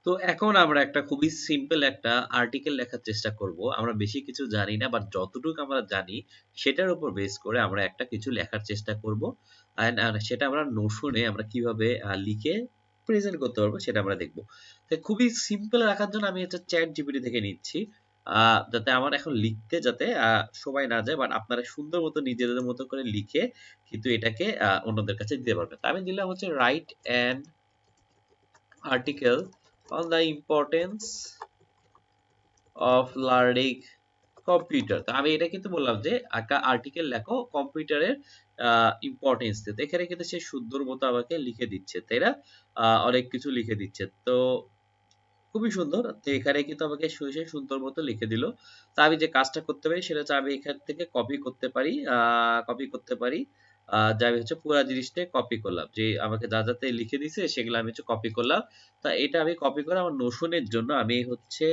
তো এখন আমরা একটা খুবই সিম্পল একটা আর্টিকেল লেখার চেষ্টা করব। আমরা বেশি কিছু জানি না, বাট যতটুকু আমরা জানি সেটার উপর বেস করে আমরা একটা কিছু লেখার চেষ্টা করব। সেটা আমরা নোশনে আমরা কিভাবে লিখে প্রেজেন্ট করতে পারবো সেটা আমরা দেখব। তো খুবই সিম্পল রাখার জন্য আমি একটা চ্যাট জিপিটি থেকে নিচ্ছি। যাতে আমার এখন লিখতে যাতে সময় না যায়, বাট আপনারা সুন্দর মতো নিজেদের মতো করে লিখে কিন্তু এটাকে অন্যদের কাছে দিতে পারবেন। তো আমি দিলাম হচ্ছে write an article on the importance of learning computer. তো আমি এটা কিন্তু বললাম যে একটা আর্টিকেল লেখো কম্পিউটারের ইম্পর্টেন্স দিয়ে। তো এখানে কিন্তু সে সুন্দর মতো আমাকে লিখে দিচ্ছে, তাই না? অনেক কিছু লিখে দিচ্ছে। তো খুবই সুন্দর। তো এখানে কিন্তু আমাকে সে সুন্দর মতো লিখে দিল। তো আমি যে কাজটা করতে পারি সেটা হচ্ছে আমি এখান থেকে কপি করতে পারি। কপি করতে পারি। যে আমি হচ্ছে পুরা জিনিসটাই কপি করলাম। যে আমাকে যাতে লিখে দিছে সেগুলো আমি হচ্ছে কপি করলাম। তা এটা আমি কপি করে আমার নোশনের জন্য আমি হচ্ছে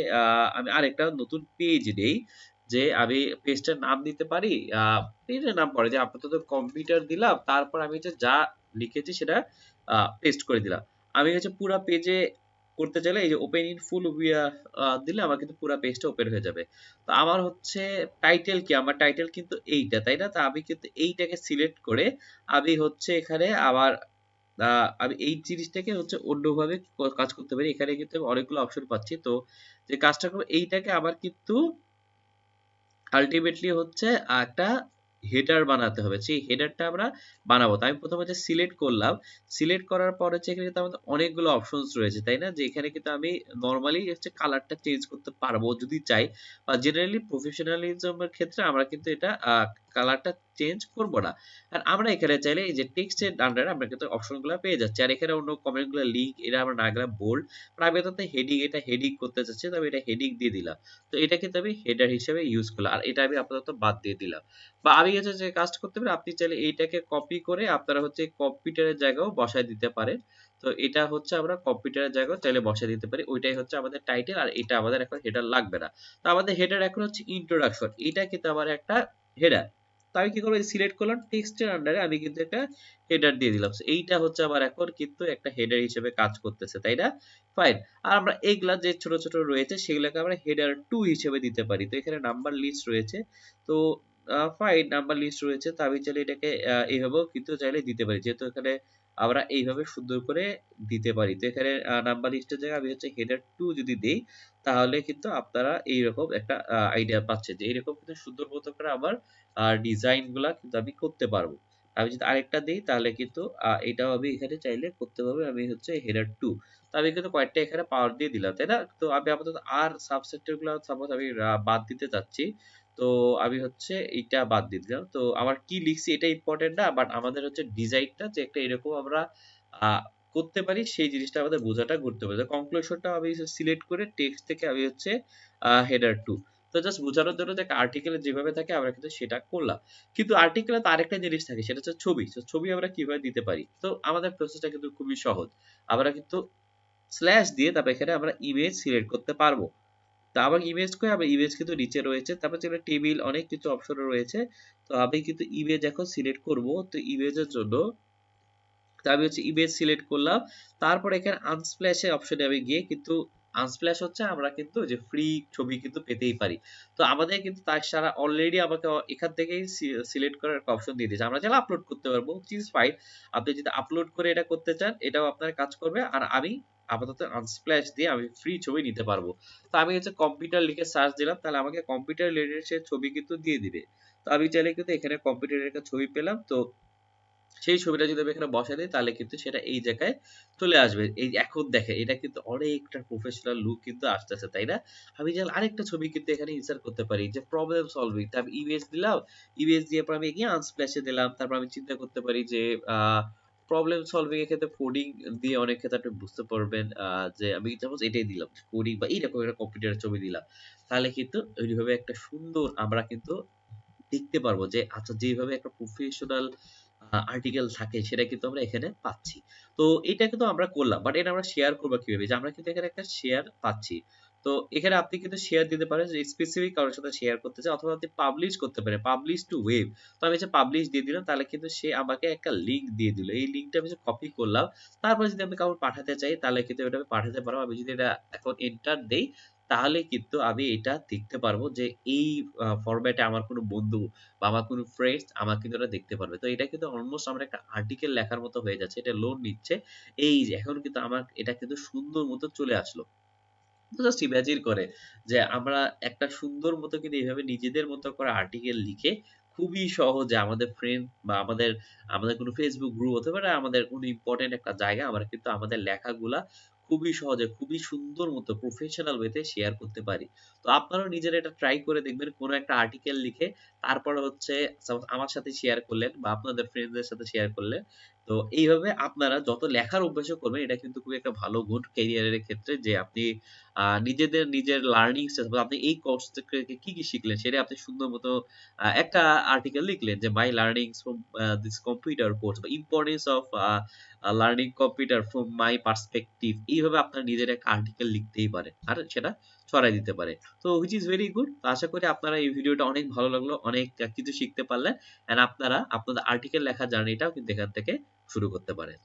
আমি আরেকটা নতুন পেজ নেই। যে আমি পেজটার নাম দিতে পারি। পেজের নাম পরে যে আপাতত কম্পিউটার দিলাম। তারপর আমি হচ্ছে যা লিখেছি সেটা পেস্ট করে দিলাম। আমি হচ্ছে পুরা পেজে করতে চাইলে এই যে ওপেন ইন ফুল দিলে আমার কিন্তু পুরো পেজটা ওপেন হয়ে যাবে। তো আমার হচ্ছে টাইটেল কি? আমার টাইটেল কিন্তু এইটা, তাই না? তো আমি কিন্তু এইটাকে সিলেক্ট করে আমি হচ্ছে এখানে আবার আমি এই জিনিসটাকে হচ্ছে অন্যভাবে কাজ করতে পারি। এখানে কিন্তু আমি অনেকগুলো অপশন পাচ্ছি। তো যে কাজটা করব এইটাকে আবার কিন্তু আল্টিমেটলি হচ্ছে একটা হেডার বানাতে হবে। সেই হেডারটা আমরা বানাবো। তো আমি প্রথমে হচ্ছে সিলেক্ট করলাম। সিলেক্ট করার পর হচ্ছে এখানে কিন্তু আমাদের অনেকগুলো অপশনস রয়েছে, তাই না? যে এখানে কিন্তু আমি নরমালি হচ্ছে কালারটা চেঞ্জ করতে পারবো যদি চাই। বা জেনারেলি প্রফেশনালিজম এর ক্ষেত্রে আমরা কিন্তু এটা কালারটা চেঞ্জ করব না। আর আমরা এখানে চাইলে এই যে টেক্সট এর আন্ডারে আমরা কিন্তু অপশনগুলো পেয়ে যাচ্ছি। আর এখানে অন্য কমেন্টগুলো লিংক এটা আমরা না গেলাম বোল্ড। আর আমি এটাতে হেডিং এটা হেডিং করতে চাচ্ছি। তো আমি এটা হেডিং দিয়ে দিলাম। তো এটা কিন্তু আমি হেডার হিসেবে ইউজ করলাম। আর এটা আমি আপাতত বাদ দিয়ে দিলাম। বা আমি হচ্ছে যে কাজটা করতে পারি, আপনি চাইলে এইটাকে কপি করে আপনারা হচ্ছে কম্পিউটারের জায়গায়ও বসায় দিতে পারেন। তো এটা হচ্ছে আমরা কম্পিউটারের জায়গায় চাইলে বসায় দিতে পারি। ওইটাই হচ্ছে আমাদের টাইটেল, আর এটা আমাদের এখন হেডার লাগবে না। তো আমাদের হেডার এখন হচ্ছে ইন্ট্রোডাকশন। এটা কিন্তু আমার একটা হেডার। তো আমি কি করবো? সিলেক্ট করলাম টেক্সটের আন্ডারে আমি কিন্তু একটা হেডার দিয়ে দিলাম। So এইটা হচ্ছে আমার এখন কিন্তু একটা হেডার হিসেবে কাজ করতেছে, তাই না? ফাইন। আর আমরা এগুলা যে ছোট ছোট রয়েছে সেগুলোকে আমরা হেডার 2 হিসেবে দিতে পারি। তো এখানে নাম্বার লিস্ট রয়েছে। তো ফাইন, নাম্বার লিস্ট রয়েছে। তো আমি চাইলে এটাকে এইভাবেও কিন্তু চাইলে দিতে পারি। যেহেতু এখানে আমরা এইভাবে সুন্দর করে দিতে পারি। তো এখানে নাম্বার লিস্টের জায়গায় আমি হচ্ছে হেডার 2 যদি দেই তাহলে কিন্তু আপনারা এইরকম একটা আইডিয়া পাচ্ছেন যে এরকম কিন্তু সুন্দর মতো করে আমার ডিজাইন গুলা কিন্তু আমি করতে পারবো। আমি যদি আরেকটা দেই তাহলে কিন্তু এটাও আমি এখানে চাইলে করতে পারবো। আমি হচ্ছে হেডার 2। তো আমি কিন্তু কয়েকটা এখানে পাওয়ার দিয়ে দিলাম, তাই না? তো আমি আপাতত আর সাবসেক্টর গুলো সাপোজ আমি বাদ দিতে চাচ্ছি। তো আমি হচ্ছে এইটা বাদ দিয়ে দিলাম। তো আমার কি লিখছি এটা ইম্পর্টেন্ট না, বাট আমাদের হচ্ছে ডিজাইনটা যে একটা এরকম আমরা করতে পারি সেই জিনিসটা আমাদের বোঝাটা গুরুত্বপূর্ণ। কনক্লুশনটা আমি সিলেক্ট করে টেক্সট থেকে আমি হচ্ছে হেডার 2। তো জাস্ট বোঝানোর জন্য যে আর্টিকেলে যেভাবে থাকে আমরা কিন্তু সেটা করলাম। কিন্তু আর্টিকেলে তো আরেকটা জিনিস থাকে সেটা হচ্ছে ছবি। তো ছবি আমরা কিভাবে দিতে পারি? তো আমাদের প্রসেসটা কিন্তু খুবই সহজ। আমরা কিন্তু স্ল্যাশ দিয়ে তারপর এখানে আমরা ইমেজ সিলেক্ট করতে পারবো। তা আবার ইমেজ কই? আমার ইমেজ কিন্তু নিচে রয়েছে। তারপর যেগুলো টেবিল অনেক কিছু অপশন রয়েছে। তো আমি কিন্তু ইমেজ এখন সিলেক্ট করব। তো ইমেজের জন্য তো আমি হচ্ছে ইমেজ সিলেক্ট করলাম। তারপর এখানে আনস্প্ল্যাশ এর অপশনে আমি গিয়ে কিন্তু আনস্প্ল্যাশ হচ্ছে আমরা কিন্তু যে ফ্রি ছবি কিন্তু পেতেই পারি। তো আমাদের কিন্তু তার সারা অলরেডি আমাকে এখান থেকেই সিলেক্ট করার একটা অপশন দিয়ে দিয়েছে। আমরা চাইলে আপলোড করতে পারবো, which is fine। আপনি যদি আপলোড করে এটা করতে চান এটাও আপনার কাজ করবে। আর আমি আপাতত আনস্প্ল্যাশ দিয়ে আমি ফ্রি ছবি নিতে পারবো। তো আমি হচ্ছে কম্পিউটার লিখে সার্চ দিলাম তাহলে আমাকে কম্পিউটার রিলেটেড সে ছবি কিন্তু দিয়ে দিবে। তো আমি চাইলে কিন্তু এখানে কম্পিউটারের একটা ছবি পেলাম। তো সেই ছবিটা যদি আমি এখানে বসাই দেই তাহলে কিন্তু সেটা এই জায়গায় চলে আসবে। এই এখন দেখেন এটা কিন্তু অনেকটা প্রফেশনাল লুক কিন্তু আসতেছে, তাই না? আমি চাইলে আরেকটা ছবি কিন্তু এখানে ইনসার্ট করতে পারি যে প্রবলেম সলভিং। তা আমি ইমেজ দিলাম, ইমেজ দিয়ে পর আমি এগিয়ে আনস্প্ল্যাশ এ দিলাম। তারপর আমি চিন্তা করতে পারি যে আ প্রবলেম সলভিং এর ক্ষেত্রে কোডিং দিয়ে অনেক ক্ষেত্রে আপনি বুঝতে পারবেন যে আমি সাপোজ এটাই দিলাম। কোডিং বা এইরকম একটা কম্পিউটারের ছবি দিলাম। তাহলে কিন্তু ওইভাবে একটা সুন্দর আমরা কিন্তু দেখতে পারবো যে আচ্ছা যেভাবে একটা প্রফেশনাল আর্টিকেল থাকে সেটা কিন্তু আমরা এখানে পাচ্ছি। তো এটা কিন্তু আমরা করলাম। বাট এটা আমরা শেয়ার করব কিভাবে? যে আমরা কিন্তু এখানে একটা শেয়ার পাচ্ছি। তো এখানে আপনি কিন্তু শেয়ার দিতে পারেন যে স্পেসিফিক কারোর সাথে শেয়ার করতে চান, অথবা আপনি পাবলিশ করতে পারেন, পাবলিশ টু ওয়েব। তো আমি যে পাবলিশ দিয়ে দিলাম, তাহলে কিন্তু সে আমাকে একটা লিঙ্ক দিয়ে দিল। এই লিঙ্কটা আমি যে কপি করলাম, তারপরে যদি আমি কাউকে পাঠাতে চাই তাহলে কিন্তু এটা আমি পাঠাতে পারবো। আমি যদি এটা এখন এন্টার দেই, তাহলে কিন্তু আমি এটা দেখতে পারবো যে এই ফরম্যাটে আমার কোনো বন্ধু বা আমার কোনো ফ্রেন্ডস আমার কিন্তু এটা দেখতে পারবে। তো এটা কিন্তু অলমোস্ট আমার একটা আর্টিকেল লেখার মতো হয়ে যাচ্ছে। এটা লোড নিচ্ছে। এই যে এখন কিন্তু আমার এটা কিন্তু সুন্দর মতো চলে আসলো। জাস্ট ইমাজিন করে যে আমরা একটা সুন্দর মতো কিন্তু এইভাবে নিজেদের মতো করে আর্টিকেল লিখে খুবই সহজে আমাদের ফ্রেন্ড বা আমাদের আমাদের কোনো ফেসবুক গ্রুপ হতে পারে, আমাদের কোনো ইম্পর্টেন্ট একটা জায়গা আমরা কিন্তু আমাদের লেখাগুলা খুবই সহজে খুবই সুন্দর মতো প্রফেশনাল ওয়েতে শেয়ার করতে পারি। তো আপনারাও নিজেরা এটা ট্রাই করে দেখবেন, কোনো একটা আর্টিকেল লিখে তারপরে হচ্ছে সাপোজ আমার সাথে শেয়ার করলেন বা আপনাদের ফ্রেন্ডসদের সাথে শেয়ার করলেন। তো এইভাবে আপনারা যত লেখার অভ্যাসও করবেন, এটা কিন্তু খুবই একটা ভালো গুণ ক্যারিয়ারের ক্ষেত্রে, যে আপনি নিজেদের নিজের লার্নিংস আপনি এই কোর্স থেকে কি, কি শিখলেন সেটা আপনি সুন্দর মতো একটা আর্টিকেল লিখলেন যে my learnings from this computer course বা importance of learning computer from my perspective. এইভাবে আপনার নিজের একটা আর্টিকেল লিখতেই পারেন আর সেটা ছড়াই দিতে পারে। তো হুইচ ইজ ভেরি গুড। তো আশা করি আপনারা এই ভিডিওটা অনেক ভালো লাগলো, অনেক কিছু শিখতে পারলেন। অ্যান্ড আপনারা আপনাদের আর্টিকেল লেখার জার্নিটাও কিন্তু এখান থেকে শুরু করতে পারেন।